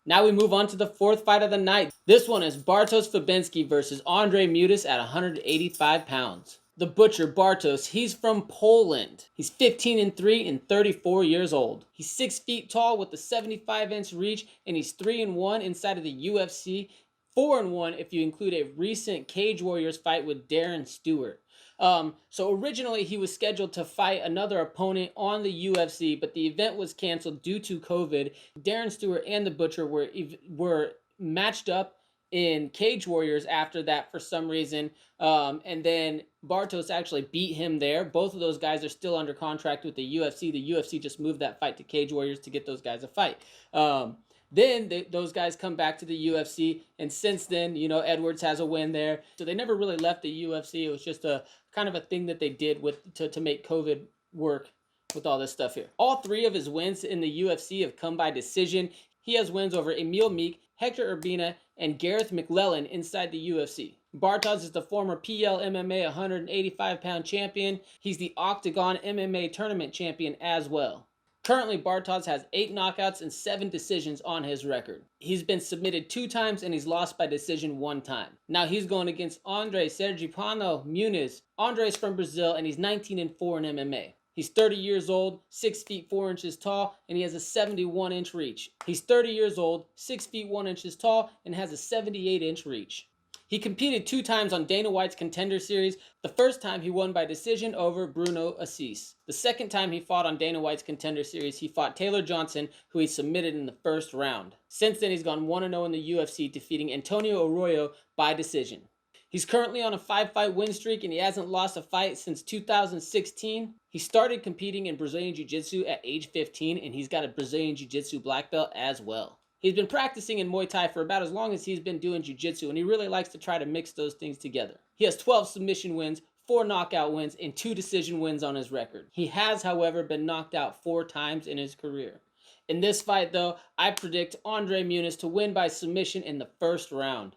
Now we move on to the fourth fight of the night. This one is Bartosz Fabinski versus Andre Muniz at 185 pounds. The Butcher Bartosz, he's from Poland. He's 15-3 and 34 years old. He's 6 feet tall with a 75-inch reach, and he's 3-1 inside of the UFC. 4-1 if you include a recent Cage Warriors fight with Darren Stewart. So originally he was scheduled to fight another opponent on the UFC, but the event was canceled due to COVID. Darren Stewart and the Butcher were matched up in Cage Warriors after that for some reason. And then Bartosz actually beat him there. Both of those guys are still under contract with the UFC. The UFC just moved that fight to Cage Warriors to get those guys a fight. Then those guys come back to the UFC, and since then, Edwards has a win there. So they never really left the UFC. It was just a kind of a thing that they did to make COVID work with all this stuff here. All three of his wins in the UFC have come by decision. He has wins over Emil Meek, Hector Urbina, and Gareth McLellan inside the UFC. Bartosz is the former PL MMA 185-pound champion. He's the Octagon MMA tournament champion as well. Currently, Bartosz has 8 knockouts and 7 decisions on his record. He's been submitted 2 times and he's lost by decision 1 time. Now he's going against Andre Muniz. Andre's from Brazil and he's 19-4 in MMA. He's 30 years old, 6 feet 4 inches tall, and he has a 71-inch reach. He's 30 years old, 6 feet 1 inches tall, and has a 78-inch reach. He competed 2 times on Dana White's Contender Series. The first time he won by decision over Bruno Assis. The second time he fought on Dana White's Contender Series, he fought Taylor Johnson, who he submitted in the first round. Since then, he's gone 1-0 in the UFC, defeating Antonio Arroyo by decision. He's currently on a 5-fight win streak, and he hasn't lost a fight since 2016. He started competing in Brazilian Jiu-Jitsu at age 15, and he's got a Brazilian Jiu-Jitsu black belt as well. He's been practicing in Muay Thai for about as long as he's been doing Jiu-Jitsu, and he really likes to try to mix those things together. He has 12 submission wins, 4 knockout wins, and 2 decision wins on his record. He has, however, been knocked out 4 times in his career. In this fight, though, I predict Andre Muniz to win by submission in the first round.